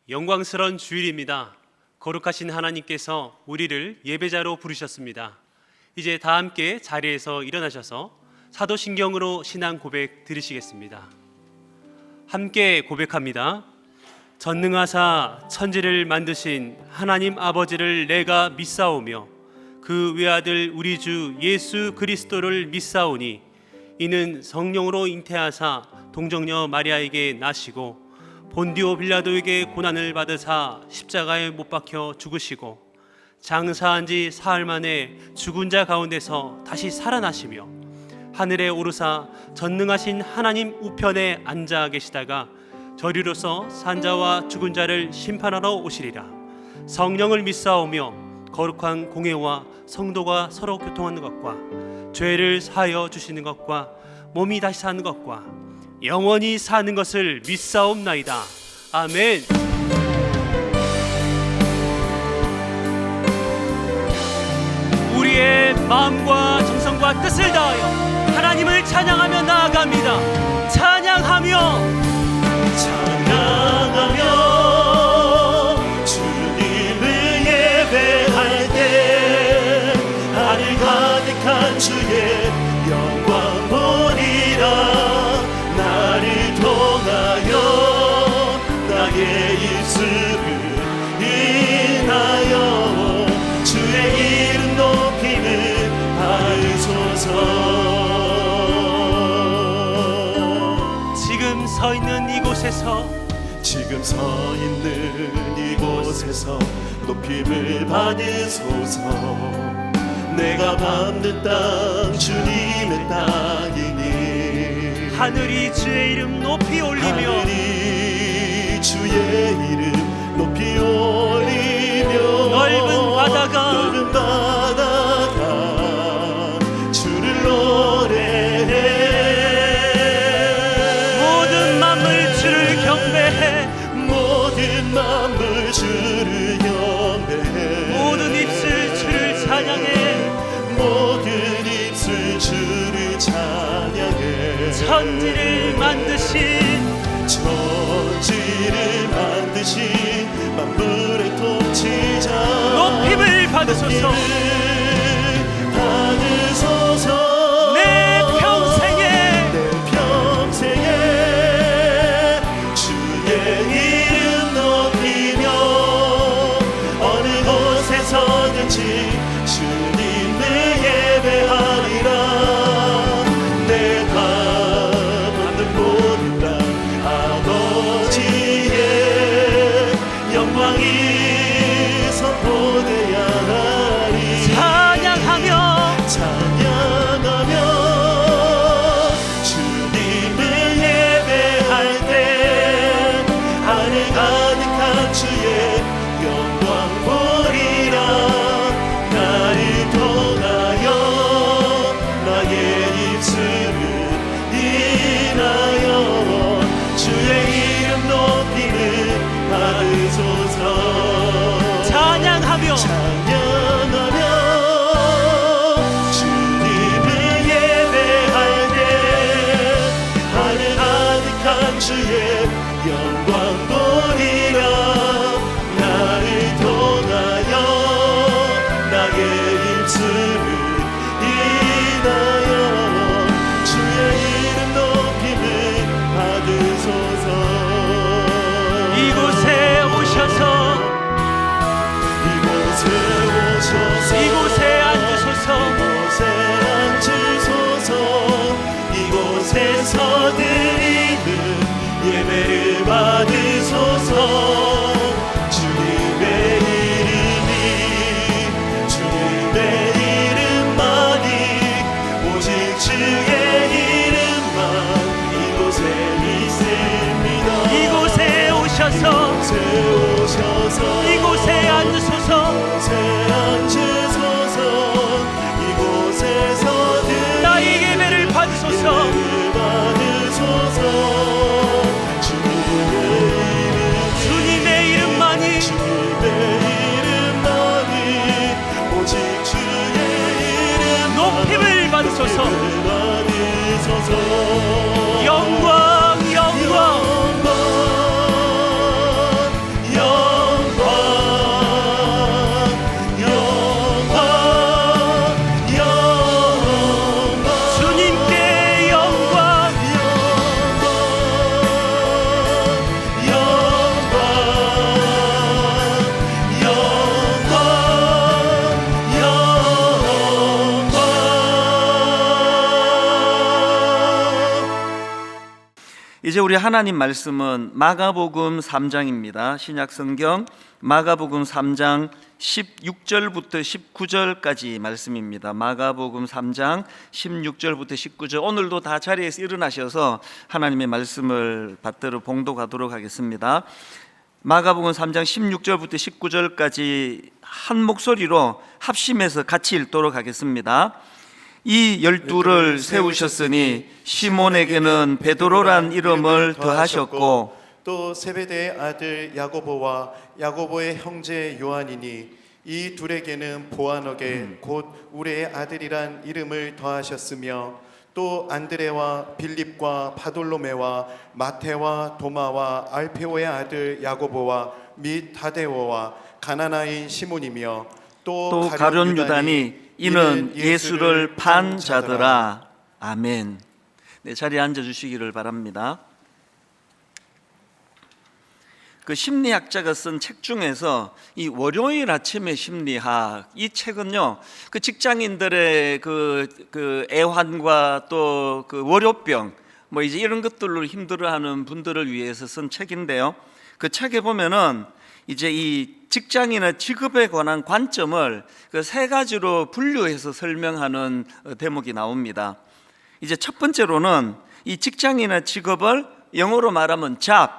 영광스러운 주일입니다. 거룩하신 하나님께서 우리를 예배자로 부르셨습니다. 이제 다 함께 자리에서 일어나셔서 사도신경으로 신앙 고백 드리시겠습니다. 함께 고백합니다. 전능하사 천지를 만드신 하나님 아버지를 내가 믿사오며 그 외아들 우리 주 예수 그리스도를 믿사오니 이는 성령으로 잉태하사 동정녀 마리아에게 나시고 본디오 빌라도에게 고난을 받으사 십자가에 못 박혀 죽으시고 장사한 지 사흘 만에 죽은 자 가운데서 다시 살아나시며 하늘에 오르사 전능하신 하나님 우편에 앉아 계시다가 저리로서 산자와 죽은 자를 심판하러 오시리라. 성령을 믿사오며 거룩한 공회와 성도가 서로 교통하는 것과 죄를 사하여 주시는 것과 몸이 다시 사는 것과 영원히 사는 것을 믿사옵나이다. 아멘. 우리의 마음과 정성과 뜻을 다하여 하나님을 찬양하며 나아갑니다. 찬양하며 주님을 예배할 때 하늘 가득한 주의 영광 보리라. 나를 통하여 나의 입술을 인하여 주의 이름 높임을 하소서. 지금 서 있는 이곳에서 높임을 받으소서. 내가 밟는 땅 주님의 땅이니 하늘이 주의 이름 높이 올리며 하늘이 주의 이름 높이 올리며 넓은 바다가 주를 노래해. 모든 만물 주를 경배해. 모든 만물 주를 경배해. 모든 입술 주를 찬양해. 모든 입술 주를 찬양해. 천지를 만드신 만물의 통치자 높임을 받으소서. 내 평생에 주의 이름 높이며 어느 곳에서든지 주님을 예배하리라. 내가 받는 모든 땅 아버지의 영광이 선포되어야 하리. 찬양하며 주님을 예배할 때 하늘 가득한 주의 영광 보리라. 나를 통하여 나의 입술을 인하여 주의 이름 높임을 받으소서. 찬양하며 주님을 예배할 때 하늘 가득한 주의 영광 보리라. 나를 통하여 나의 입술을 인하여 주의 이름 높임을 받으소서. 이곳에 오셔서 이곳에 앉으소서. 이곳에서 드리는 예배를 받으소서. 주님의 이름만이 오직 주의 이름만 이곳에 있습니다. 이곳에 오셔서 이곳에 앉으소서. 이곳에서 나의 예배를 받으소서. 주님의 이름만이 오직 주의 이름 높임을 받으소서. 영광 영광 이제 우리 하나님 말씀은 마가복음 3장입니다. 신약 성경 마가복음 3장 16절부터 19절까지 말씀입니다. 마가복음 3장 16절부터 19절. 오늘도 다 자리에서 일어나셔서 하나님의 말씀을 받들어 봉독하도록 하겠습니다. 마가복음 3장 16절부터 19절까지 한 목소리로 합심해서 같이 읽도록 하겠습니다. 이 12를 세우셨으니 시몬에게는 베드로란 이름을 더하셨고 또 세베대의 아들 야고보와 야고보의 형제 요한이니 이 둘에게는 보아너게 곧 우레의 아들이란 이름을 더하셨으며 또 안드레와 빌립과 바돌로메와 마테와 도마와 알페오의 아들 야고보와 및 다데오와 가나나인 시몬이며 또 가룟 유다니 이는 예수를 판 자더라. 아멘. 네, 자리에 앉아 주시기를 바랍니다. 그 심리학자가 쓴 책 중에서 이 월요일 아침의 심리학, 이 책은요 그 직장인들의 그 애환과 또 그 월요병 뭐 이제 이런 것들로 힘들어하는 분들을 위해서 쓴 책인데요. 그 책에 보면은 이제 이 직장이나 직업에 관한 관점을 그 세 가지로 분류해서 설명하는 대목이 나옵니다. 이제 첫 번째로는 이 직장이나 직업을 영어로 말하면 job,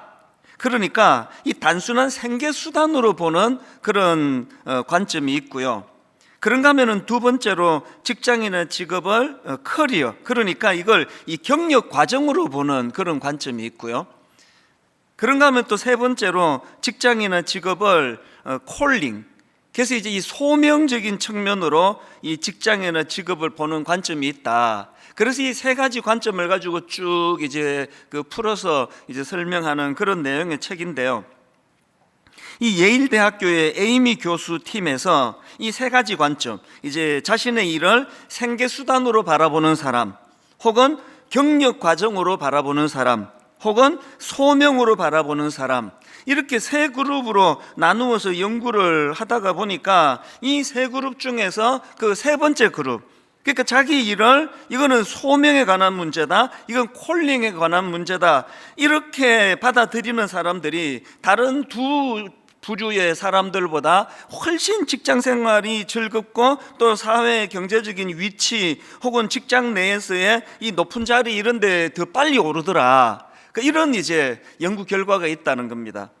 그러니까 이 단순한 생계 수단으로 보는 그런 관점이 있고요. 그런가 하면은 두 번째로 직장이나 직업을 커리어, 그러니까 이걸 이 경력 과정으로 보는 그런 관점이 있고요. 그런가 하면 또 세 번째로 직장이나 직업을 콜링, 그래서 이제 이 소명적인 측면으로 이 직장이나 직업을 보는 관점이 있다. 그래서 이 세 가지 관점을 가지고 쭉 이제 그 풀어서 이제 설명하는 그런 내용의 책인데요. 이 예일 대학교의 에이미 교수 팀에서 이 세 가지 관점, 이제 자신의 일을 생계 수단으로 바라보는 사람, 혹은 경력 과정으로 바라보는 사람, 혹은 소명으로 바라보는 사람, 이렇게 세 그룹으로 나누어서 연구를 하다가 보니까 이 세 그룹 중에서 그 세 번째 그룹, 그러니까 자기 일을 이거는 소명에 관한 문제다, 이건 콜링에 관한 문제다, 이렇게 받아들이는 사람들이 다른 두 부류의 사람들보다 훨씬 직장 생활이 즐겁고 또 사회 경제적인 위치 혹은 직장 내에서의 이 높은 자리 이런 데 더 빨리 오르더라. 이런 이제 연구 결과가 있다는 겁니다.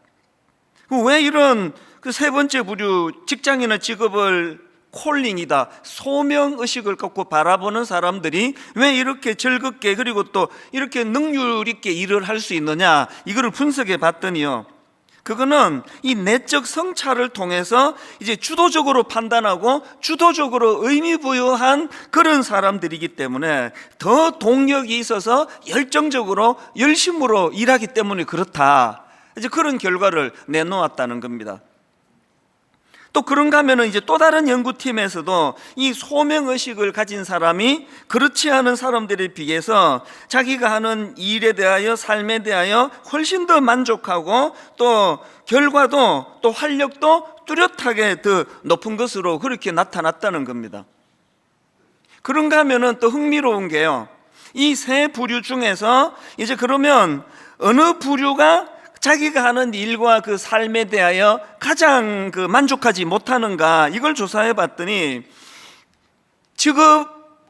왜 이런 그 세 번째 부류 직장이나 직업을 콜링이다, 소명의식을 갖고 바라보는 사람들이 왜 이렇게 즐겁게 그리고 또 이렇게 능률 있게 일을 할 수 있느냐, 이거를 분석해 봤더니요, 그거는 이 내적 성찰을 통해서 이제 주도적으로 판단하고 주도적으로 의미부여한 그런 사람들이기 때문에 더 동력이 있어서 열정적으로 열심으로 일하기 때문에 그렇다, 이제 그런 결과를 내놓았다는 겁니다. 또 그런가 하면은 이제 또 다른 연구팀에서도 이 소명의식을 가진 사람이 그렇지 않은 사람들에 비해서 자기가 하는 일에 대하여 삶에 대하여 훨씬 더 만족하고 또 결과도 또 활력도 뚜렷하게 더 높은 것으로 그렇게 나타났다는 겁니다. 그런가 하면은 또 흥미로운 게요, 이 세 부류 중에서 이제 그러면 어느 부류가 자기가 하는 일과 그 삶에 대하여 가장 그 만족하지 못하는가, 이걸 조사해 봤더니 직업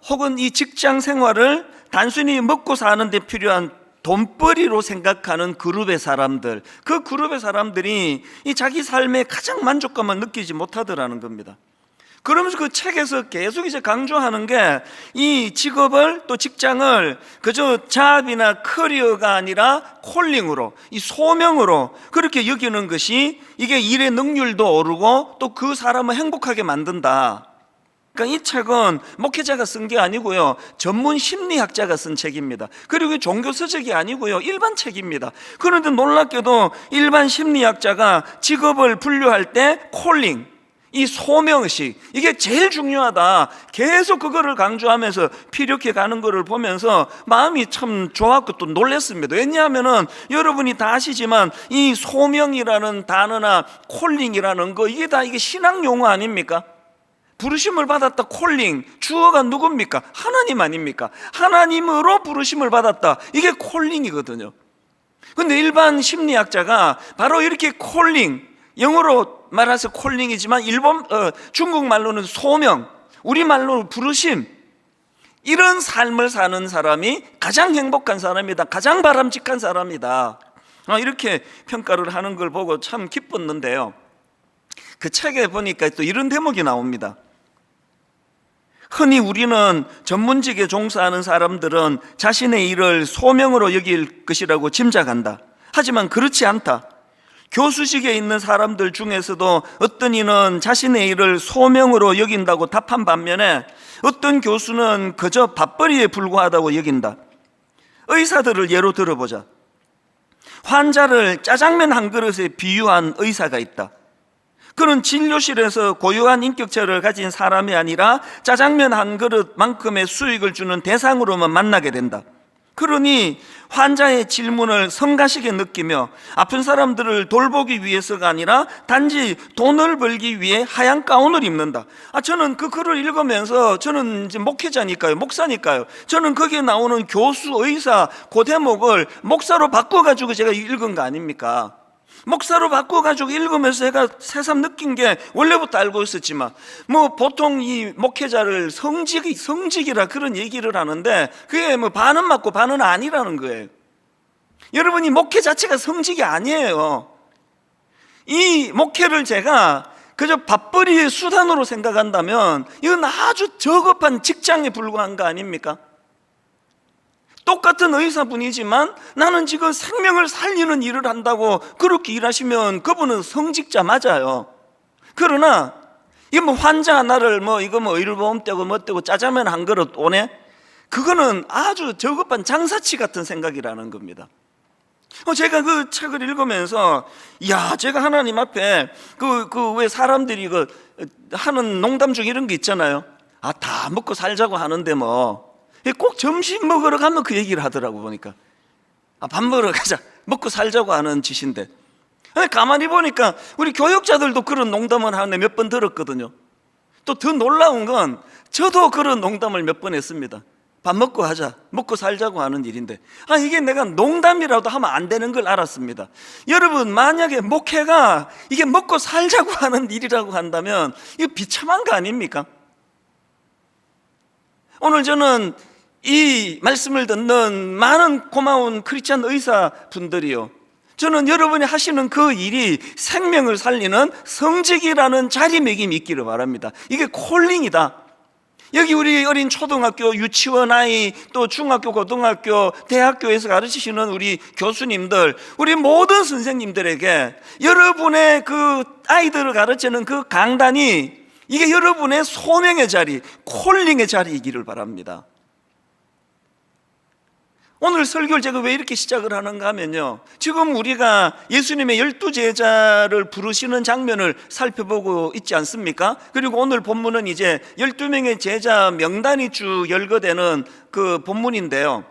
혹은 이 직장 생활을 단순히 먹고 사는 데 필요한 돈벌이로 생각하는 그룹의 사람들, 그 그룹의 사람들이 이 자기 삶에 가장 만족감을 느끼지 못하더라는 겁니다. 그러면서 그 책에서 계속 이제 강조하는 게 이 직업을 또 직장을 그저 잡이나 커리어가 아니라 콜링으로, 이 소명으로 그렇게 여기는 것이 이게 일의 능률도 오르고 또 그 사람을 행복하게 만든다. 그러니까 이 책은 목회자가 쓴 게 아니고요, 전문 심리학자가 쓴 책입니다. 그리고 종교 서적이 아니고요, 일반 책입니다. 그런데 놀랍게도 일반 심리학자가 직업을 분류할 때 콜링, 이 소명의식, 이게 제일 중요하다, 계속 그거를 강조하면서 피력해 가는 거를 보면서 마음이 참 좋았고 또 놀랐습니다. 왜냐하면은 여러분이 다 아시지만 이 소명이라는 단어나 콜링이라는 거, 이게 다 이게 신앙 용어 아닙니까? 부르심을 받았다, 콜링, 주어가 누굽니까? 하나님 아닙니까? 하나님으로 부르심을 받았다, 이게 콜링이거든요. 근데 일반 심리학자가 바로 이렇게 콜링, 영어로 말해서 콜링이지만 중국말로는 소명, 우리말로는 부르심, 이런 삶을 사는 사람이 가장 행복한 사람이다, 가장 바람직한 사람이다, 이렇게 평가를 하는 걸 보고 참 기뻤는데요. 그 책에 보니까 또 이런 대목이 나옵니다. 흔히 우리는 전문직에 종사하는 사람들은 자신의 일을 소명으로 여길 것이라고 짐작한다. 하지만 그렇지 않다. 교수직에 있는 사람들 중에서도 어떤 이는 자신의 일을 소명으로 여긴다고 답한 반면에 어떤 교수는 그저 밥벌이에 불과하다고 여긴다. 의사들을 예로 들어보자. 환자를 짜장면 한 그릇에 비유한 의사가 있다. 그는 진료실에서 고유한 인격체를 가진 사람이 아니라 짜장면 한 그릇만큼의 수익을 주는 대상으로만 만나게 된다. 그러니 환자의 질문을 성가시게 느끼며 아픈 사람들을 돌보기 위해서가 아니라 단지 돈을 벌기 위해 하얀 가운을 입는다. 저는 그 글을 읽으면서, 저는 이제 목회자니까요, 목사니까요, 저는 거기에 나오는 교수, 의사 그 대목을 목사로 바꿔가지고 제가 읽은 거 아닙니까? 목사로 바꿔가지고 읽으면서 제가 새삼 느낀 게, 원래부터 알고 있었지만 보통 이 목회자를 성직이라 그런 얘기를 하는데 그게 반은 맞고 반은 아니라는 거예요. 여러분, 이 목회 자체가 성직이 아니에요. 이 목회를 제가 그저 밥벌이의 수단으로 생각한다면 이건 아주 저급한 직장에 불과한 거 아닙니까? 똑같은 의사분이지만 나는 지금 생명을 살리는 일을 한다고 그렇게 일하시면 그분은 성직자 맞아요. 그러나 이거 환자 하나를 의료보험 떼고 떼고 짜장면 한 그릇 오네? 그거는 아주 저급한 장사치 같은 생각이라는 겁니다. 제가 그 책을 읽으면서, 제가 하나님 앞에 왜 사람들이 하는 농담 중에 이런 게 있잖아요. 다 먹고 살자고 하는데 꼭 점심 먹으러 가면 그 얘기를 하더라고. 보니까 밥 먹으러 가자, 먹고 살자고 하는 짓인데, 가만히 보니까 우리 교육자들도 그런 농담을 하는데 몇 번 들었거든요. 또 더 놀라운 건 저도 그런 농담을 몇 번 했습니다. 밥 먹고 하자, 먹고 살자고 하는 일인데 이게 내가 농담이라도 하면 안 되는 걸 알았습니다. 여러분, 만약에 목회가 이게 먹고 살자고 하는 일이라고 한다면 이거 비참한 거 아닙니까? 오늘 저는 이 말씀을 듣는 많은 고마운 크리스찬 의사분들이요, 저는 여러분이 하시는 그 일이 생명을 살리는 성직이라는 자리매김이 있기를 바랍니다. 이게 콜링이다. 여기 우리 어린 초등학교, 유치원 아이, 또 중학교, 고등학교, 대학교에서 가르치시는 우리 교수님들, 우리 모든 선생님들에게 여러분의 그 아이들을 가르치는 그 강단이 이게 여러분의 소명의 자리, 콜링의 자리이기를 바랍니다. 오늘 설교를 제가 왜 이렇게 시작을 하는가 하면요, 지금 우리가 예수님의 12제자를 부르시는 장면을 살펴보고 있지 않습니까? 그리고 오늘 본문은 이제 12명의 제자 명단이 쭉 열거되는 그 본문인데요,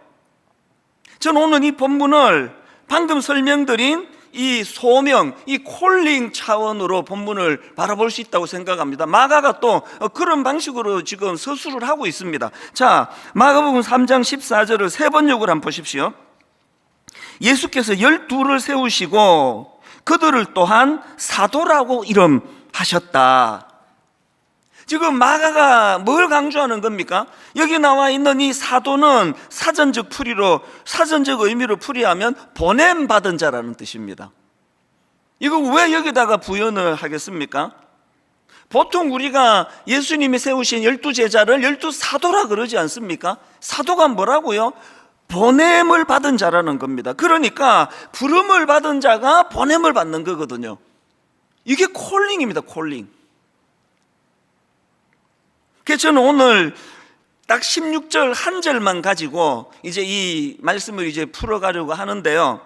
저는 오늘 이 본문을 방금 설명드린 이 소명, 이 콜링 차원으로 본문을 바라볼 수 있다고 생각합니다. 마가가 또 그런 방식으로 지금 서술을 하고 있습니다. 자, 마가복음 3장 14절을 세 번역을 한번 보십시오. 예수께서 12를 세우시고 그들을 또한 사도라고 이름하셨다. 지금 마가가 뭘 강조하는 겁니까? 여기 나와 있는 이 사도는 사전적 의미로 풀이하면 보냄받은 자라는 뜻입니다. 이거 왜 여기다가 부연을 하겠습니까? 보통 우리가 예수님이 세우신 12제자를 12사도라 그러지 않습니까? 사도가 뭐라고요? 보냄을 받은 자라는 겁니다. 그러니까 부름을 받은 자가 보냄을 받는 거거든요. 이게 콜링입니다. 콜링. 그래서 저는 오늘 딱 16절 한 절만 가지고 이제 이 말씀을 이제 풀어가려고 하는데요,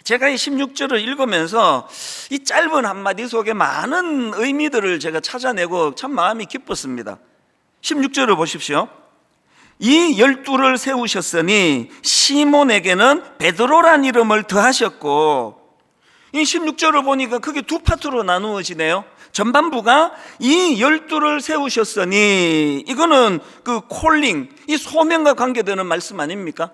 제가 이 16절을 읽으면서 이 짧은 한마디 속에 많은 의미들을 제가 찾아내고 참 마음이 기뻤습니다. 16절을 보십시오. 이 12를 세우셨으니 시몬에게는 베드로란 이름을 더하셨고, 이 16절을 보니까 그게 두 파트로 나누어지네요. 전반부가 이 12를 세우셨으니, 이거는 그 콜링, 이 소명과 관계되는 말씀 아닙니까?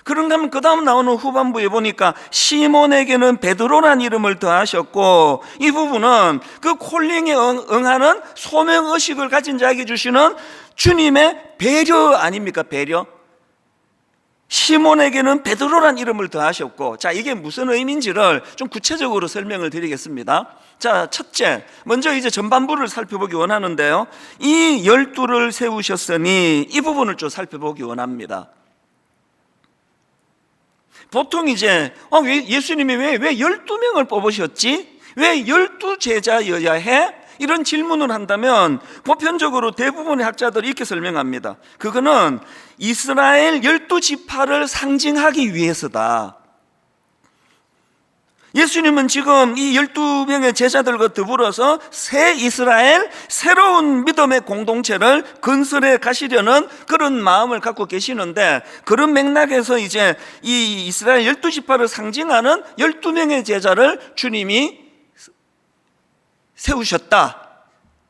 그런가 하면 그 다음 나오는 후반부에 보니까 시몬에게는 베드로란 이름을 더하셨고, 이 부분은 그 콜링에 응하는 소명의식을 가진 자에게 주시는 주님의 배려 아닙니까? 배려. 시몬에게는 베드로란 이름을 더하셨고, 자, 이게 무슨 의미인지를 좀 구체적으로 설명을 드리겠습니다. 자, 첫째, 먼저 이제 전반부를 살펴보기 원하는데요, 이 12를 세우셨으니, 이 부분을 좀 살펴보기 원합니다. 보통 이제 왜 예수님이 왜 12명을 뽑으셨지? 왜 12제자여야 해? 이런 질문을 한다면 보편적으로 대부분의 학자들이 이렇게 설명합니다. 그거는 이스라엘 12지파를 상징하기 위해서다. 예수님은 지금 이 12명의 제자들과 더불어서 새 이스라엘, 새로운 믿음의 공동체를 건설해 가시려는 그런 마음을 갖고 계시는데, 그런 맥락에서 이제 이 이스라엘 12지파를 상징하는 12명의 제자를 주님이 세우셨다.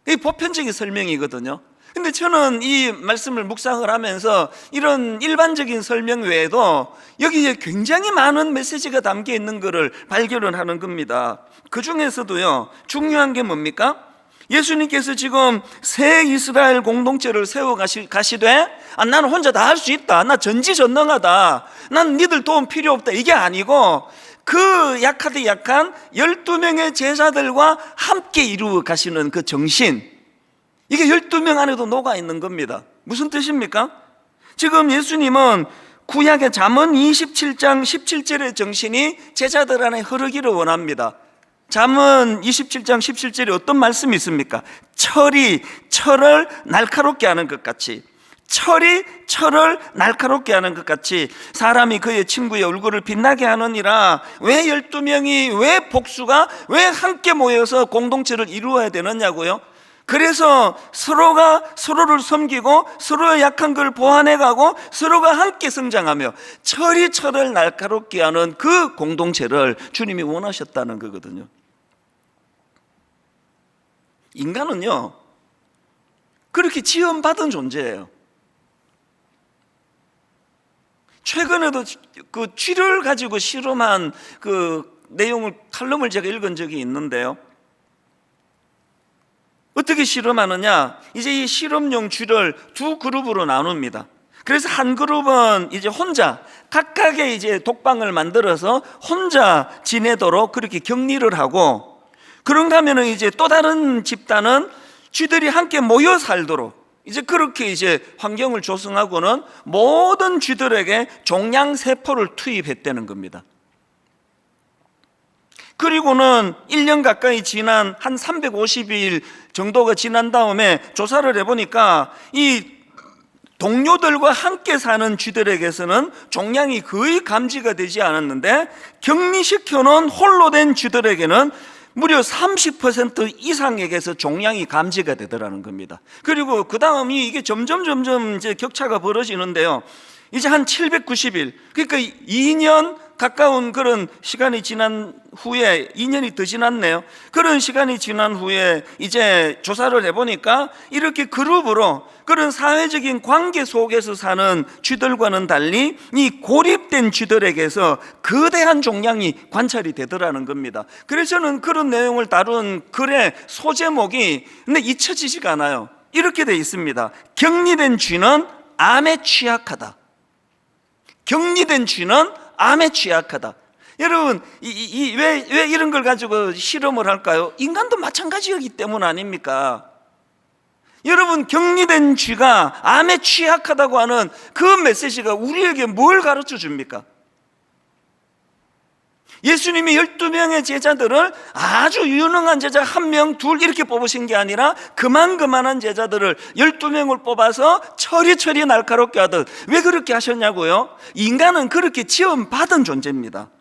이 보편적인 설명이거든요. 근데 저는 이 말씀을 묵상을 하면서 이런 일반적인 설명 외에도 여기에 굉장히 많은 메시지가 담겨 있는 것을 발견을 하는 겁니다. 그 중에서도요, 중요한 게 뭡니까? 예수님께서 지금 새 이스라엘 공동체를 세워 가시되, 나는 혼자 다 할 수 있다, 나 전지전능하다, 난 니들 도움 필요 없다, 이게 아니고 그 약하디 약한 12명의 제자들과 함께 이루어 가시는 그 정신, 이게 12명 안에도 녹아 있는 겁니다. 무슨 뜻입니까? 지금 예수님은 구약의 잠언 27장 17절의 정신이 제자들 안에 흐르기를 원합니다. 잠언 27장 17절에 어떤 말씀이 있습니까? 철이 철을 날카롭게 하는 것 같이, 철이 철을 날카롭게 하는 것 같이 사람이 그의 친구의 얼굴을 빛나게 하느니라. 왜 12명이, 왜 복수가, 왜 함께 모여서 공동체를 이루어야 되느냐고요? 그래서 서로가 서로를 섬기고 서로의 약한 걸 보완해가고 서로가 함께 성장하며 철이 철을 날카롭게 하는 그 공동체를 주님이 원하셨다는 거거든요. 인간은요, 그렇게 지원받은 존재예요. 최근에도 그 쥐를 가지고 실험한 그 내용을, 칼럼을 제가 읽은 적이 있는데요, 어떻게 실험하느냐, 이제 이 실험용 쥐를 두 그룹으로 나눕니다. 그래서 한 그룹은 이제 혼자 각각의 이제 독방을 만들어서 혼자 지내도록 그렇게 격리를 하고, 그런가 하면은 이제 또 다른 집단은 쥐들이 함께 모여 살도록 이제 그렇게 이제 환경을 조성하고는 모든 쥐들에게 종양세포를 투입했다는 겁니다. 그리고는 1년 가까이 지난 한 350일 정도가 지난 다음에 조사를 해보니까 이 동료들과 함께 사는 쥐들에게서는 종양이 거의 감지가 되지 않았는데, 격리시켜 놓은 홀로 된 쥐들에게는 무려 30% 이상에게서 종양이 감지가 되더라는 겁니다. 그리고 그 다음이 이게 점점 이제 격차가 벌어지는데요, 이제 한 790일, 그러니까 2년 가까운 그런 시간이 지난 후에, 2년이 더 지났네요. 그런 시간이 지난 후에 이제 조사를 해보니까 이렇게 그룹으로 그런 사회적인 관계 속에서 사는 쥐들과는 달리 이 고립된 쥐들에게서 거대한 종양이 관찰이 되더라는 겁니다. 그래서 저는 그런 내용을 다룬 글의 소제목이 근데 잊혀지지가 않아요. 이렇게 돼 있습니다. 격리된 쥐는 암에 취약하다. 격리된 쥐는 암에 취약하다. 여러분, 왜 이런 걸 가지고 실험을 할까요? 인간도 마찬가지이기 때문 아닙니까? 여러분, 격리된 쥐가 암에 취약하다고 하는 그 메시지가 우리에게 뭘 가르쳐 줍니까? 예수님이 12명의 제자들을 아주 유능한 제자 1명, 둘 이렇게 뽑으신 게 아니라 그만한 제자들을 12명을 뽑아서 철이 날카롭게 하듯, 왜 그렇게 하셨냐고요? 인간은 그렇게 지원받은 존재입니다.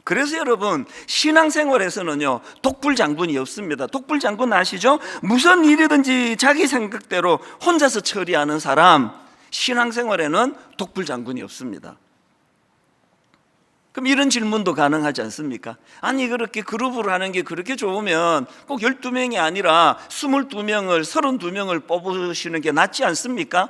그래서 여러분, 신앙생활에서는요, 독불장군이 없습니다. 독불장군 아시죠? 무슨 일이든지 자기 생각대로 혼자서 처리하는 사람, 신앙생활에는 독불장군이 없습니다. 그럼 이런 질문도 가능하지 않습니까? 아니, 그렇게 그룹으로 하는 게 그렇게 좋으면 꼭 12명이 아니라 22명을, 32명을 뽑으시는 게 낫지 않습니까?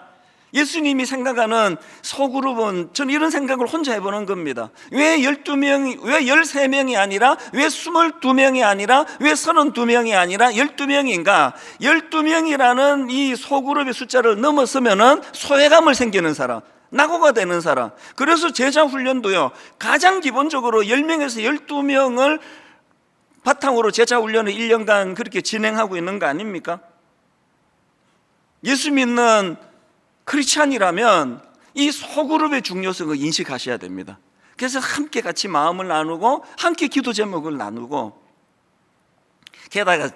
예수님이 생각하는 소그룹은 저는 이런 생각을 혼자 해보는 겁니다. 왜 12명이, 왜 13명이 아니라, 왜 22명이 아니라, 왜 32명이 아니라 12명인가? 12명이라는 이 소그룹의 숫자를 넘어서면은 소외감을 생기는 사람, 낙오가 되는 사람. 그래서 제자 훈련도요, 가장 기본적으로 10명에서 12명을 바탕으로 제자 훈련을 1년간 그렇게 진행하고 있는 거 아닙니까? 예수 믿는 크리스찬이라면 이 소그룹의 중요성을 인식하셔야 됩니다. 그래서 함께 같이 마음을 나누고 함께 기도 제목을 나누고, 게다가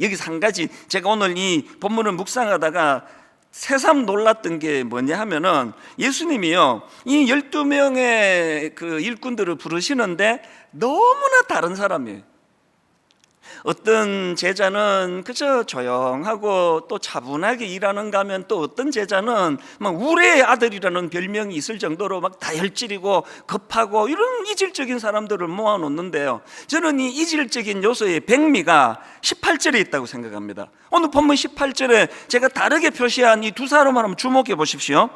여기서 한 가지 제가 오늘 이 본문을 묵상하다가 새삼 놀랐던 게 뭐냐 하면은, 예수님이요 이 12명의 그 일꾼들을 부르시는데 너무나 다른 사람이에요. 어떤 제자는 그저 조용하고 또 차분하게 일하는가 하면, 또 어떤 제자는 막 우레의 아들이라는 별명이 있을 정도로 막 다혈질이고 급하고 이런 이질적인 사람들을 모아놓는데요, 저는 이 이질적인 요소의 백미가 18절에 있다고 생각합니다. 오늘 본문 18절에 제가 다르게 표시한 이 두 사람을 한번 주목해 보십시오.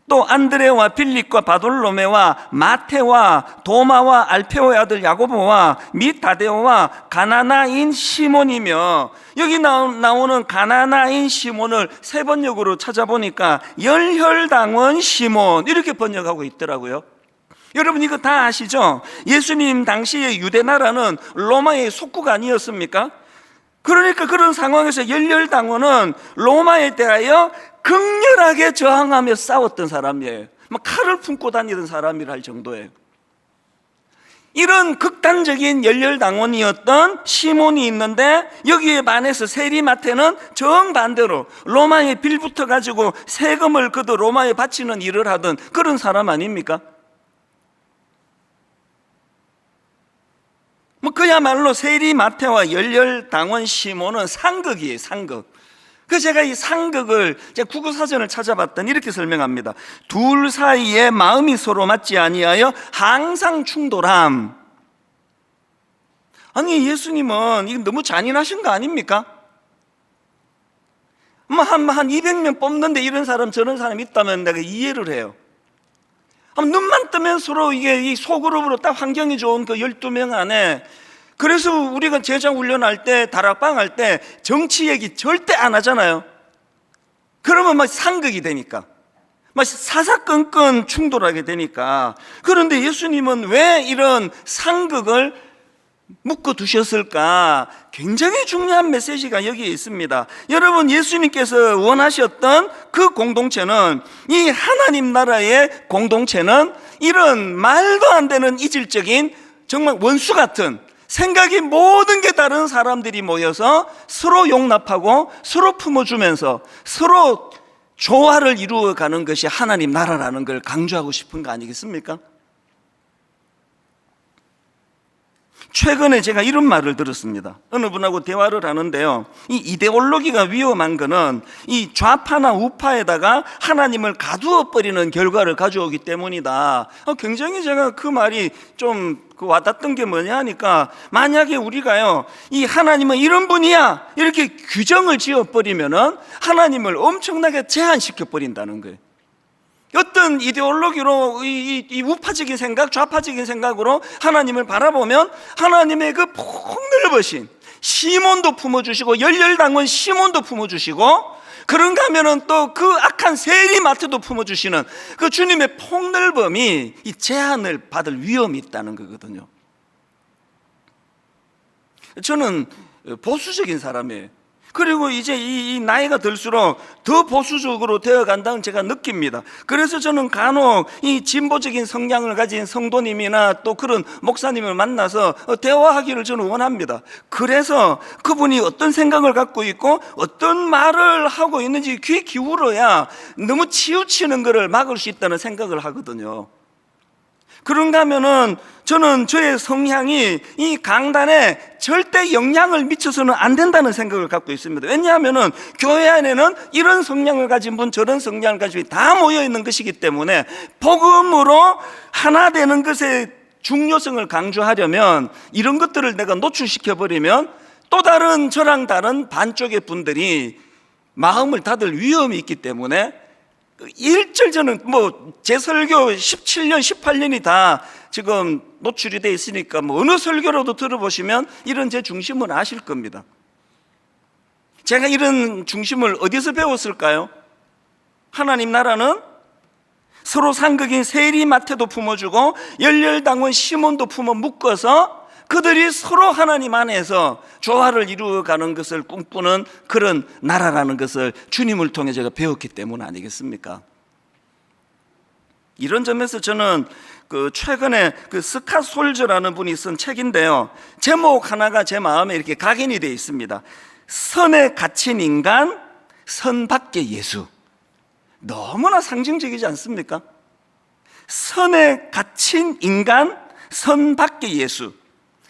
또 안드레와 빌립과 바돌로메와 마테와 도마와 알페오의 아들 야고보와 및 다데오와 가나나인 시몬이며, 여기 나오는 가나나인 시몬을 세 번역으로 찾아보니까 열혈당원 시몬 이렇게 번역하고 있더라고요. 여러분 이거 다 아시죠? 예수님 당시의 유대 나라는 로마의 속국 아니었습니까? 그러니까 그런 상황에서 열혈당원은 로마에 대하여 극렬하게 저항하며 싸웠던 사람이에요. 막 칼을 품고 다니던 사람이라 할 정도예요. 이런 극단적인 열혈당원이었던 시몬이 있는데, 여기에 반해서 세리마테는 정반대로 로마에 빌붙어 가지고 세금을 그도 로마에 바치는 일을 하던 그런 사람 아닙니까? 뭐 그야말로 세리마테와 열혈당원 시몬은 상극이에요, 상극. 그래서 제가 이 상극을 제가 국어사전을 찾아봤더니 이렇게 설명합니다. 둘 사이에 마음이 서로 맞지 아니하여 항상 충돌함. 아니 예수님은 이거 너무 잔인하신 거 아닙니까? 한 200명 뽑는데 이런 사람 저런 사람 있다면 내가 이해를 해요. 눈만 뜨면 서로 이게 이 소그룹으로 딱 환경이 좋은 그 12명 안에, 그래서 우리가 제자 훈련할 때, 다락방 할 때 정치 얘기 절대 안 하잖아요. 그러면 막 상극이 되니까, 막 사사건건 충돌하게 되니까. 그런데 예수님은 왜 이런 상극을 묶어 두셨을까? 굉장히 중요한 메시지가 여기에 있습니다. 여러분, 예수님께서 원하셨던 그 공동체는, 이 하나님 나라의 공동체는 이런 말도 안 되는 이질적인 정말 원수 같은, 생각이 모든 게 다른 사람들이 모여서 서로 용납하고 서로 품어주면서 서로 조화를 이루어가는 것이 하나님 나라라는 걸 강조하고 싶은 거 아니겠습니까? 최근에 제가 이런 말을 들었습니다. 어느 분하고 대화를 하는데요, 이 이데올로기가 위험한 거는 이 좌파나 우파에다가 하나님을 가두어 버리는 결과를 가져오기 때문이다. 굉장히 제가 그 말이 좀 와닿던 게 뭐냐 하니까, 만약에 우리가요 이 하나님은 이런 분이야 이렇게 규정을 지어버리면은 하나님을 엄청나게 제한시켜 버린다는 거예요. 어떤 이데올로기로 이 우파적인 생각, 좌파적인 생각으로 하나님을 바라보면 하나님의 그 폭넓으신 시몬도 품어주시고 열혈당원 시몬도 품어주시고, 그런가 하면은 또 그 악한 세리마트도 품어주시는 그 주님의 폭넓음이 이 제한을 받을 위험이 있다는 거거든요. 저는 보수적인 사람이에요. 그리고 이제 이 나이가 들수록 더 보수적으로 되어간다는 제가 느낍니다. 그래서 저는 간혹 이 진보적인 성향을 가진 성도님이나 또 그런 목사님을 만나서 대화하기를 저는 원합니다. 그래서 그분이 어떤 생각을 갖고 있고 어떤 말을 하고 있는지 귀 기울여야 너무 치우치는 것을 막을 수 있다는 생각을 하거든요. 그런가 하면은 저는 저의 성향이 이 강단에 절대 영향을 미쳐서는 안 된다는 생각을 갖고 있습니다. 왜냐하면은 교회 안에는 이런 성향을 가진 분, 저런 성향을 가진 분이 다 모여 있는 것이기 때문에, 복음으로 하나 되는 것의 중요성을 강조하려면 이런 것들을 내가 노출시켜 버리면 또 다른 저랑 다른 반쪽의 분들이 마음을 닫을 위험이 있기 때문에 일절 저는 뭐 제 설교 17년, 18년이 다 지금 노출이 돼 있으니까 뭐 어느 설교라도 들어보시면 이런 제 중심을 아실 겁니다. 제가 이런 중심을 어디서 배웠을까요? 하나님 나라는 서로 상극인 세리마태도 품어주고 열렬당원 시몬도 품어 묶어서 그들이 서로 하나님 안에서 조화를 이루어가는 것을 꿈꾸는 그런 나라라는 것을 주님을 통해 제가 배웠기 때문 아니겠습니까? 이런 점에서 저는 최근에 스캇 솔저라는 분이 쓴 책인데요, 제목 하나가 제 마음에 이렇게 각인이 되어 있습니다. 선에 갇힌 인간, 선 밖의 예수. 너무나 상징적이지 않습니까? 선에 갇힌 인간, 선 밖의 예수.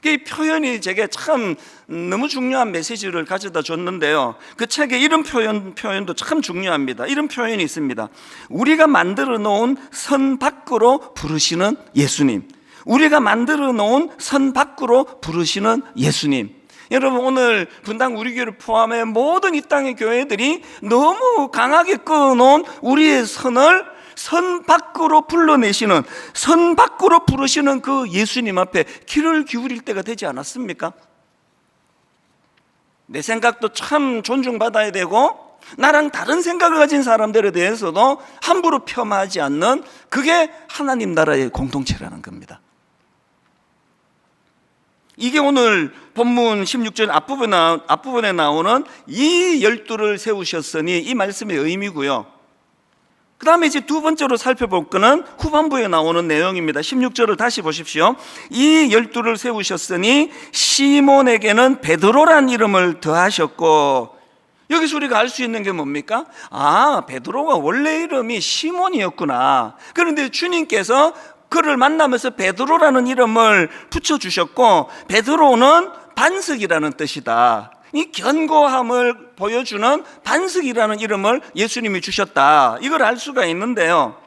이 표현이 제게 참 너무 중요한 메시지를 가져다 줬는데요, 그 책에 이런 표현도 참 중요합니다. 이런 표현이 있습니다. 우리가 만들어 놓은 선 밖으로 부르시는 예수님, 우리가 만들어 놓은 선 밖으로 부르시는 예수님. 여러분, 오늘 분당 우리 교회를 포함해 모든 이 땅의 교회들이 너무 강하게 끊어놓은 우리의 선을 선 밖으로 불러내시는, 선 밖으로 부르시는 그 예수님 앞에 귀를 기울일 때가 되지 않았습니까? 내 생각도 참 존중받아야 되고 나랑 다른 생각을 가진 사람들에 대해서도 함부로 폄하하지 않는, 그게 하나님 나라의 공동체라는 겁니다. 이게 오늘 본문 16절 앞부분에 나오는 이 12를 세우셨으니 이 말씀의 의미고요. 그 다음에 이제 두 번째로 살펴볼 거는 후반부에 나오는 내용입니다. 16절을 다시 보십시오. 이 12를 세우셨으니 시몬에게는 베드로란 이름을 더하셨고, 여기서 우리가 알 수 있는 게 뭡니까? 아, 베드로가 원래 이름이 시몬이었구나. 그런데 주님께서 그를 만나면서 베드로라는 이름을 붙여주셨고, 베드로는 반석이라는 뜻이다. 이 견고함을 보여주는 반석이라는 이름을 예수님이 주셨다, 이걸 알 수가 있는데요,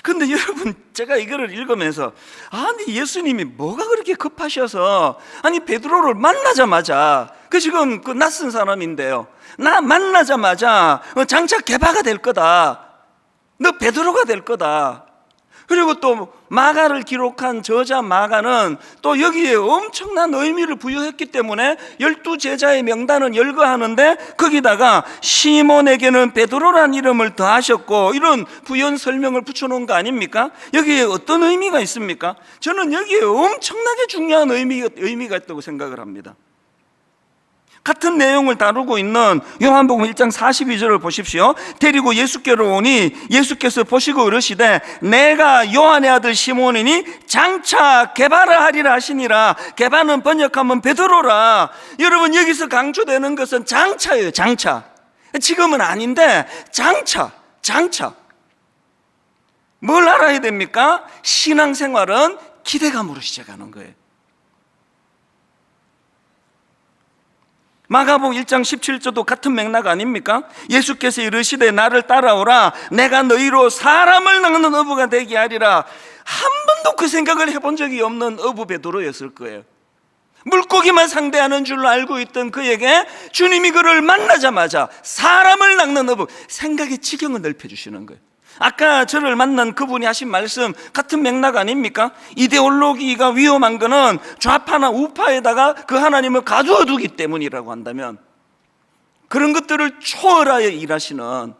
근데 여러분, 제가 이거를 읽으면서 아니 예수님이 뭐가 그렇게 급하셔서, 아니 베드로를 만나자마자, 지금 낯선 사람인데요, 나 만나자마자 장차 개바가 될 거다, 너 베드로가 될 거다. 그리고 또 마가를 기록한 저자 마가는 또 여기에 엄청난 의미를 부여했기 때문에 12제자의 명단은 열거하는데 거기다가 시몬에게는 베드로란 이름을 더하셨고, 이런 부연 설명을 붙여놓은 거 아닙니까? 여기에 어떤 의미가 있습니까? 저는 여기에 엄청나게 중요한 의미가 있다고 생각을 합니다. 같은 내용을 다루고 있는 요한복음 1장 42절을 보십시오. 데리고 예수께로 오니 예수께서 보시고 이르시되 내가 요한의 아들 시몬이니 장차 게바라 하리라 하시니라. 게바는 번역하면 베드로라. 여러분, 여기서 강조되는 것은 장차예요. 장차. 지금은 아닌데 장차. 뭘 알아야 됩니까? 신앙생활은 기대감으로 시작하는 거예요. 마가복음 1장 17절도 같은 맥락 아닙니까? 예수께서 이르시되 나를 따라오라. 내가 너희로 사람을 낚는 어부가 되게 하리라. 한 번도 그 생각을 해본 적이 없는 어부 베드로였을 거예요. 물고기만 상대하는 줄로 알고 있던 그에게 주님이 그를 만나자마자 사람을 낚는 어부, 생각의 지경을 넓혀주시는 거예요. 아까 저를 만난 그분이 하신 말씀 같은 맥락 아닙니까? 이데올로기가 위험한 거는 좌파나 우파에다가 그 하나님을 가두어 두기 때문이라고 한다면, 그런 것들을 초월하여 일하시는,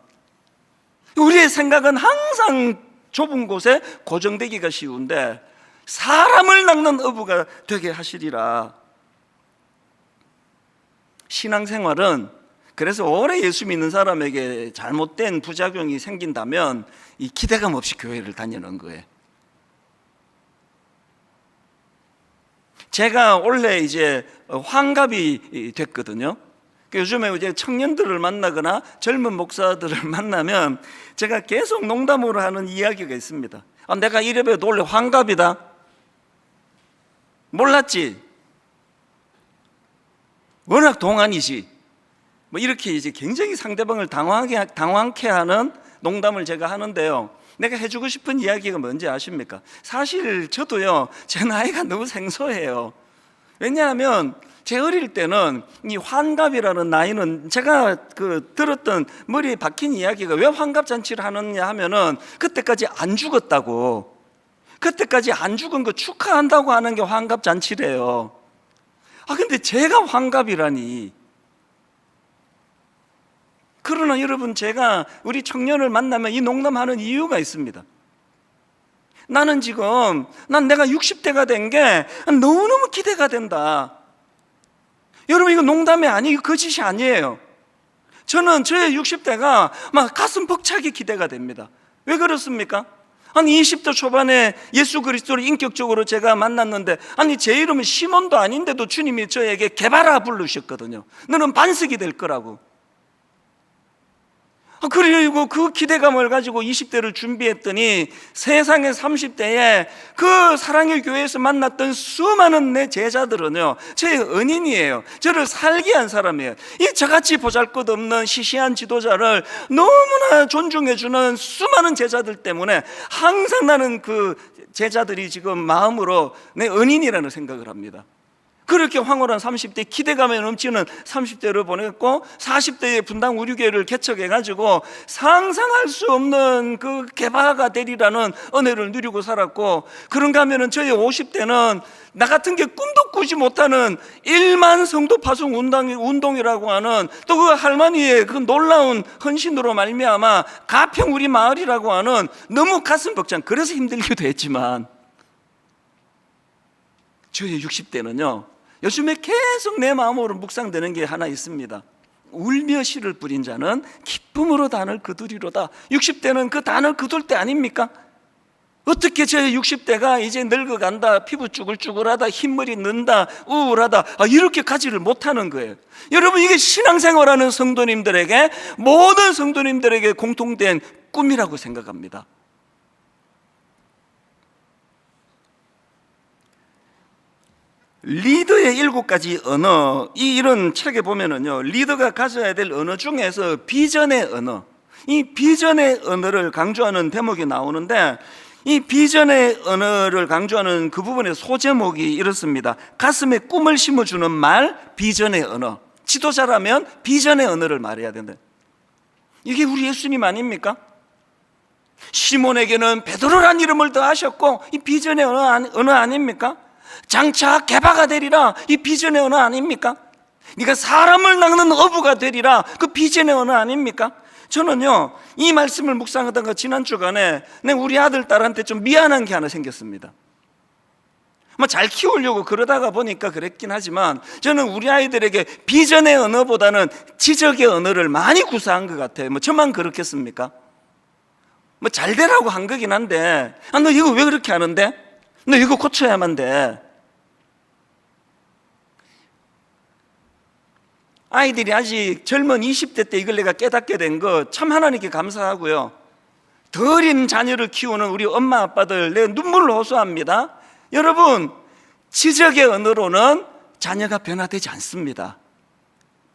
우리의 생각은 항상 좁은 곳에 고정되기가 쉬운데 사람을 낚는 어부가 되게 하시리라. 신앙생활은, 그래서 오래 예수 믿는 사람에게 잘못된 부작용이 생긴다면 이 기대감 없이 교회를 다니는 거예요. 제가 원래 이제 환갑이 됐거든요. 요즘에 이제 청년들을 만나거나 젊은 목사들을 만나면 제가 계속 농담으로 하는 이야기가 있습니다. 내가 이래봬도 원래 환갑이다. 몰랐지? 워낙 동안이지. 이렇게 이제 굉장히 상대방을 당황케 하는 농담을 제가 하는데요, 내가 해주고 싶은 이야기가 뭔지 아십니까? 사실 저도요, 제 나이가 너무 생소해요. 왜냐하면 제 어릴 때는 이 환갑이라는 나이는 제가 들었던 머리에 박힌 이야기가 왜 환갑 잔치를 하느냐 하면은 그때까지 안 죽었다고, 그때까지 안 죽은 거 축하한다고 하는 게 환갑 잔치래요. 근데 제가 환갑이라니. 그러나 여러분, 제가 우리 청년을 만나면 이 농담하는 이유가 있습니다. 나는 지금 내가 60대가 된 게 너무너무 기대가 된다. 여러분, 이거 농담이 아니고 거짓이 아니에요. 저는 저의 60대가 막 가슴 벅차게 기대가 됩니다. 왜 그렇습니까? 20대 초반에 예수 그리스도를 인격적으로 제가 만났는데, 제 이름은 시몬도 아닌데도 주님이 저에게 개바라 부르셨거든요. 너는 반석이 될 거라고. 그리고 그 기대감을 가지고 20대를 준비했더니 세상의 30대에 그 사랑의 교회에서 만났던 수많은 내 제자들은요, 저의 은인이에요. 저를 살게 한 사람이에요. 이 저같이 보잘것없는 시시한 지도자를 너무나 존중해주는 수많은 제자들 때문에 항상 나는 그 제자들이 지금 마음으로 내 은인이라는 생각을 합니다. 그렇게 황홀한 30대, 기대감에 넘치는 30대를 보냈고, 40대에 분당 우리교회를 개척해가지고 상상할 수 없는 그 개바가 되리라는 은혜를 누리고 살았고, 그런가 하면은 저희 50대는 나 같은 게 꿈도 꾸지 못하는 1만 성도 파송 운동이라고 하는, 또 그 할머니의 그 놀라운 헌신으로 말미암아 가평 우리 마을이라고 하는, 너무 가슴 벅찬, 그래서 힘들기도 했지만 저희 60대는요, 요즘에 계속 내 마음으로 묵상되는 게 하나 있습니다. 울며 씨를 뿌린 자는 기쁨으로 단을 거두리로다. 60대는 그 단을 거둘 때 아닙니까? 어떻게 제 60대가 이제 늙어간다, 피부 쭈글쭈글하다, 흰머리 는다, 우울하다, 이렇게 가지를 못하는 거예요. 여러분, 이게 신앙생활하는 성도님들에게, 모든 성도님들에게 공통된 꿈이라고 생각합니다. 리더의 7가지 언어, 이런 책에 보면은요, 리더가 가져야 될 언어 중에서 비전의 언어, 이 비전의 언어를 강조하는 대목이 나오는데, 이 비전의 언어를 강조하는 그 부분의 소제목이 이렇습니다. 가슴에 꿈을 심어주는 말, 비전의 언어. 지도자라면 비전의 언어를 말해야 된다. 이게 우리 예수님 아닙니까? 시몬에게는 베드로란 이름을 더하셨고, 이 비전의 언어 아닙니까? 장차 개바가 되리라, 이 비전의 언어 아닙니까? 네가 사람을 낚는 어부가 되리라, 그 비전의 언어 아닙니까? 저는요, 이 말씀을 묵상하다가 지난 주간에 우리 아들 딸한테 좀 미안한 게 하나 생겼습니다. 잘 키우려고 그러다가 보니까 그랬긴 하지만, 저는 우리 아이들에게 비전의 언어보다는 지적의 언어를 많이 구사한 것 같아요. 저만 그렇겠습니까? 잘 되라고 한 거긴 한데, 너 이거 왜 그렇게 하는데? 너 이거 고쳐야만 돼. 아이들이 아직 젊은 20대 때 이걸 내가 깨닫게 된 거 참 하나님께 감사하고요. 더 어린 자녀를 키우는 우리 엄마 아빠들, 내 눈물을 호소합니다. 여러분, 지적의 언어로는 자녀가 변화되지 않습니다.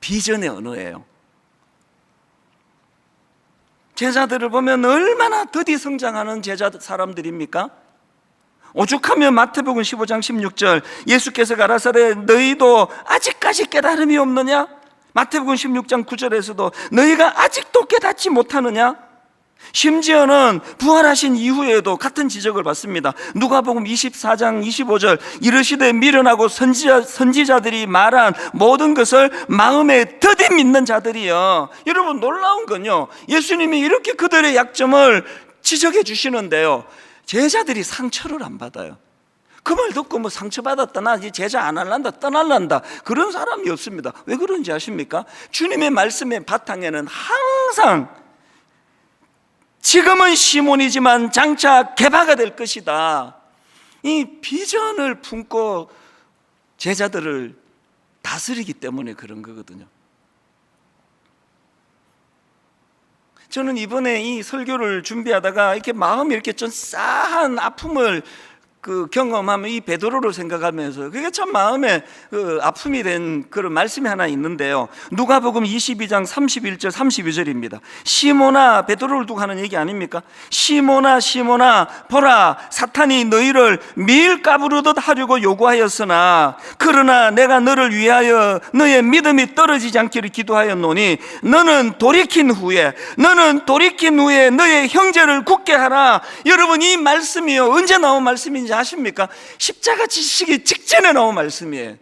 비전의 언어예요. 제자들을 보면 얼마나 더디 성장하는 제자 사람들입니까? 오죽하면 마태복음 15장 16절, 예수께서 가라사대 너희도 아직까지 깨달음이 없느냐? 마태복음 16장 9절에서도 너희가 아직도 깨닫지 못하느냐? 심지어는 부활하신 이후에도 같은 지적을 받습니다. 누가복음 24장 25절, 이르시되 미련하고 선지자들이 말한 모든 것을 마음에 더디 믿는 자들이여. 여러분, 놀라운 건요, 예수님이 이렇게 그들의 약점을 지적해 주시는데요, 제자들이 상처를 안 받아요. 그 말 듣고 상처받았다, 나 이제 제자 안 할란다, 떠날란다, 그런 사람이 없습니다. 왜 그런지 아십니까? 주님의 말씀의 바탕에는 항상 지금은 시몬이지만 장차 개바가 될 것이다, 이 비전을 품고 제자들을 다스리기 때문에 그런 거거든요. 저는 이번에 이 설교를 준비하다가 이렇게 마음이 이렇게 좀 싸한 아픔을 그 경험하면 이 베드로를 생각하면서 그게 참 마음에 그 아픔이 된 그런 말씀이 하나 있는데요. 누가복음 22장 31절 32절입니다. 시몬아, 베드로를 두고 하는 얘기 아닙니까? 시몬아 시몬아 보라, 사탄이 너희를 밀가부르듯 하려고 요구하였으나 그러나 내가 너를 위하여 너의 믿음이 떨어지지 않기를 기도하였노니 너는 돌이킨 후에 너의 형제를 굳게 하라. 여러분, 이 말씀이요, 언제 나온 말씀인지 아십니까? 십자가 지시기 직전에 나온 말씀이에요.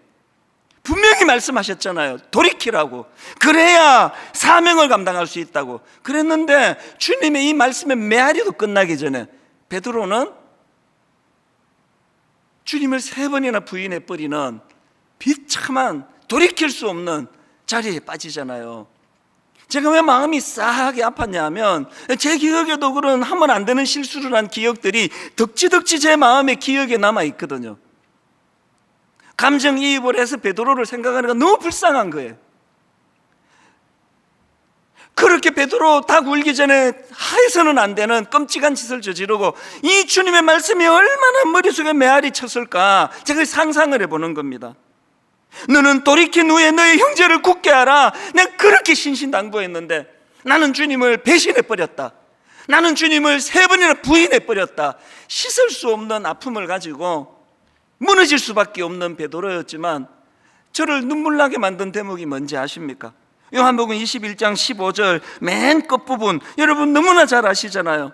분명히 말씀하셨잖아요. 돌이키라고. 그래야 사명을 감당할 수 있다고 그랬는데, 주님의 이 말씀의 메아리도 끝나기 전에 베드로는 주님을 3번이나 부인해버리는 비참한, 돌이킬 수 없는 자리에 빠지잖아요. 제가 왜 마음이 싸하게 아팠냐면, 제 기억에도 그런 하면 안 되는 실수를 한 기억들이 덕지덕지 제 마음의 기억에 남아 있거든요. 감정이입을 해서 베드로를 생각하니까 너무 불쌍한 거예요. 그렇게 베드로 닭 울기 전에 해서는 안 되는 끔찍한 짓을 저지르고, 이 주님의 말씀이 얼마나 머릿속에 메아리 쳤을까, 제가 상상을 해보는 겁니다. 너는 돌이킨 후에 너의 형제를 굳게 하라. 내가 그렇게 신신당부했는데 나는 주님을 배신해버렸다. 나는 주님을 3번이나 부인해버렸다. 씻을 수 없는 아픔을 가지고 무너질 수밖에 없는 베드로였지만, 저를 눈물나게 만든 대목이 뭔지 아십니까? 요한복음 21장 15절 맨 끝부분, 여러분 너무나 잘 아시잖아요.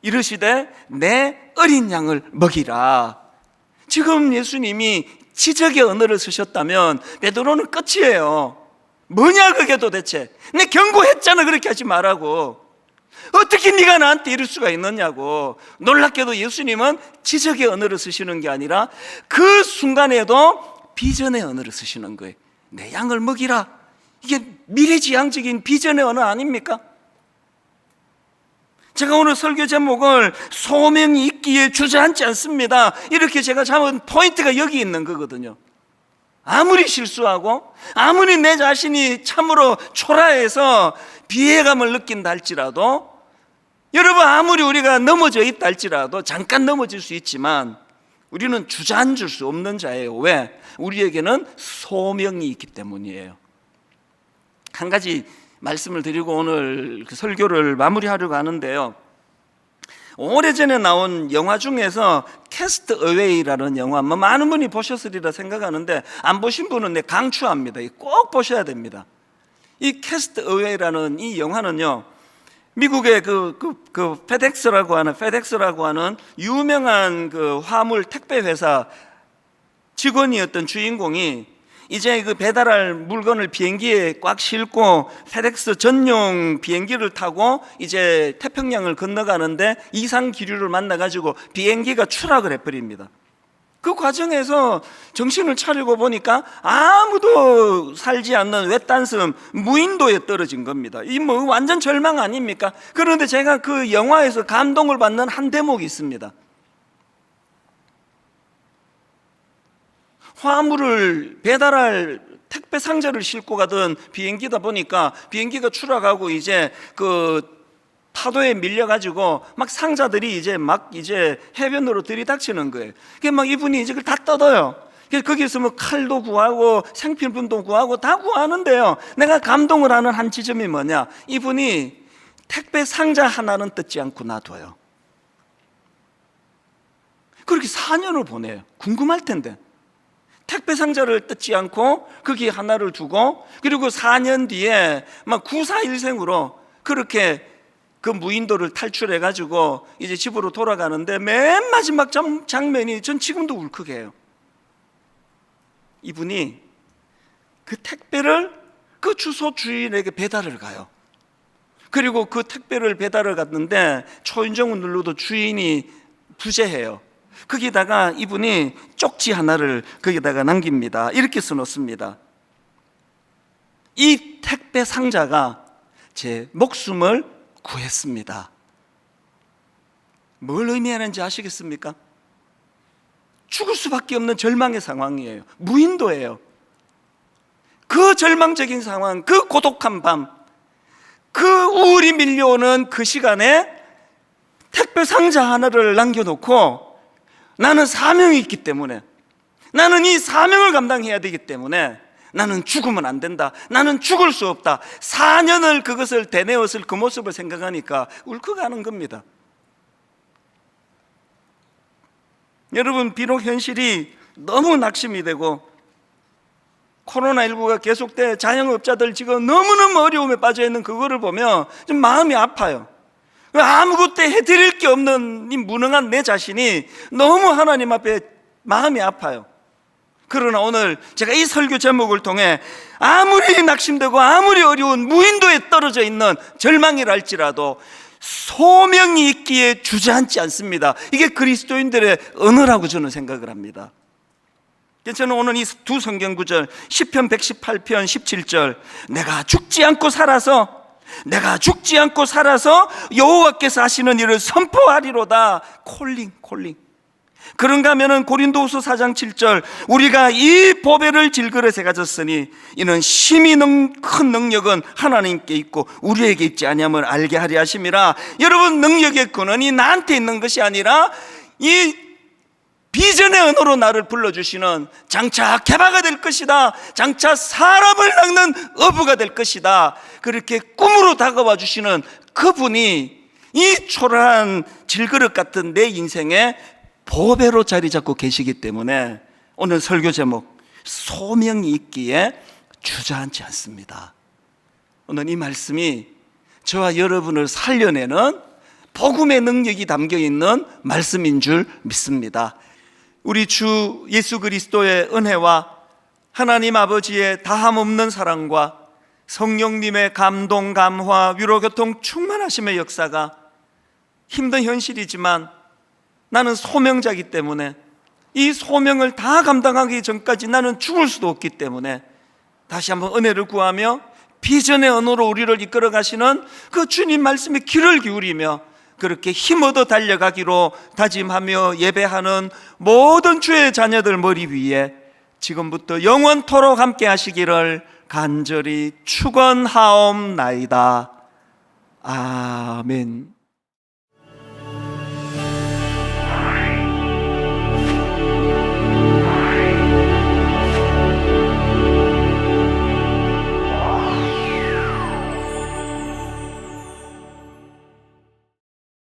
이르시되 내 어린 양을 먹이라. 지금 예수님이 지적의 언어를 쓰셨다면 베드로는 끝이에요. 뭐냐 그게 도대체. 내 경고했잖아, 그렇게 하지 말라고. 어떻게 네가 나한테 이럴 수가 있느냐고. 놀랍게도 예수님은 지적의 언어를 쓰시는 게 아니라 그 순간에도 비전의 언어를 쓰시는 거예요. 내 양을 먹이라. 이게 미래지향적인 비전의 언어 아닙니까? 제가 오늘 설교 제목을 소명이 있기에 주저앉지 않습니다, 이렇게 제가 잡은 포인트가 여기 있는 거거든요. 아무리 실수하고 아무리 내 자신이 참으로 초라해서 비애감을 느낀다 할지라도, 여러분 아무리 우리가 넘어져 있다 할지라도, 잠깐 넘어질 수 있지만 우리는 주저앉을 수 없는 자예요. 왜? 우리에게는 소명이 있기 때문이에요. 한 가지 말씀을 드리고 오늘 그 설교를 마무리하려고 하는데요. 오래전에 나온 영화 중에서 캐스트 어웨이라는 영화, 많은 분이 보셨으리라 생각하는데 안 보신 분은 강추합니다. 꼭 보셔야 됩니다. 이 캐스트 어웨이라는 이 영화는요, 미국의 페덱스라고 하는 유명한 그 화물 택배 회사 직원이었던 주인공이 이제 그 배달할 물건을 비행기에 꽉 싣고 페덱스 전용 비행기를 타고 이제 태평양을 건너가는데 이상 기류를 만나가지고 비행기가 추락을 해버립니다. 그 과정에서 정신을 차리고 보니까 아무도 살지 않는 외딴섬 무인도에 떨어진 겁니다. 이 완전 절망 아닙니까? 그런데 제가 그 영화에서 감동을 받는 한 대목이 있습니다. 화물을 배달할 택배 상자를 싣고 가던 비행기다 보니까 비행기가 추락하고 이제 그 파도에 밀려가지고 막 상자들이 이제 해변으로 들이닥치는 거예요. 그게 막 이분이 이제 그걸 다 뜯어요. 거기서 뭐 칼도 구하고 생필품도 구하고 다 구하는데요, 내가 감동을 하는 한 지점이 뭐냐, 이분이 택배 상자 하나는 뜯지 않고 놔둬요. 그렇게 4년을 보내요. 궁금할 텐데 택배 상자를 뜯지 않고 거기 하나를 두고, 그리고 4년 뒤에 막 구사일생으로 그렇게 그 무인도를 탈출해가지고 이제 집으로 돌아가는데 맨 마지막 장면이 전 지금도 울컥해요. 이분이 그 택배를 그 주소 주인에게 배달을 가요. 그리고 그 택배를 배달을 갔는데 초인종을 눌러도 주인이 부재해요. 거기다가 이분이 쪽지 하나를 거기다가 남깁니다. 이렇게 써놓습니다. 이 택배 상자가 제 목숨을 구했습니다. 뭘 의미하는지 아시겠습니까? 죽을 수밖에 없는 절망의 상황이에요. 무인도예요. 그 절망적인 상황, 그 고독한 밤, 그 우울이 밀려오는 그 시간에 택배 상자 하나를 남겨놓고 나는 사명이 있기 때문에, 나는 이 사명을 감당해야 되기 때문에 나는 죽으면 안 된다, 나는 죽을 수 없다. 4년을 그것을 대내었을 그 모습을 생각하니까 울컥하는 겁니다. 여러분, 비록 현실이 너무 낙심이 되고 코로나19가 계속돼 자영업자들 지금 너무너무 어려움에 빠져 있는 그거를 보면 좀 마음이 아파요. 아무것도 해드릴 게 없는 이 무능한 내 자신이 너무 하나님 앞에 마음이 아파요. 그러나 오늘 제가 이 설교 제목을 통해 아무리 낙심되고 아무리 어려운 무인도에 떨어져 있는 절망이라 할지라도 소명이 있기에 주저앉지 않습니다. 이게 그리스도인들의 언어라고 저는 생각을 합니다. 저는 오늘 이 두 성경 구절, 시편 118편 17절, 내가 죽지 않고 살아서 여호와께서 하시는 일을 선포하리로다. 콜링. 그런가 하면은 고린도후서 4장 7절, 우리가 이 보배를 질그릇에 가졌으니 이는 심히 큰 능력은 하나님께 있고 우리에게 있지 아니함을 알게 하리 하심이라. 여러분, 능력의 근원이 나한테 있는 것이 아니라 이 비전의 언어로 나를 불러주시는, 장차 개바가 될 것이다, 장차 사람을 낚는 어부가 될 것이다, 그렇게 꿈으로 다가와 주시는 그분이 이 초라한 질그릇 같은 내 인생에 보배로 자리 잡고 계시기 때문에 오늘 설교 제목, 소명이 있기에 주저앉지 않습니다. 오늘 이 말씀이 저와 여러분을 살려내는 복음의 능력이 담겨있는 말씀인 줄 믿습니다. 우리 주 예수 그리스도의 은혜와 하나님 아버지의 다함없는 사랑과 성령님의 감동, 감화, 위로, 교통, 충만하심의 역사가 힘든 현실이지만 나는 소명자이기 때문에 이 소명을 다 감당하기 전까지 나는 죽을 수도 없기 때문에 다시 한번 은혜를 구하며 비전의 언어로 우리를 이끌어 가시는 그 주님 말씀에 귀를 기울이며 그렇게 힘 얻어 달려가기로 다짐하며 예배하는 모든 주의 자녀들 머리 위에 지금부터 영원토록 함께 하시기를 간절히 축원하옵나이다. 아멘.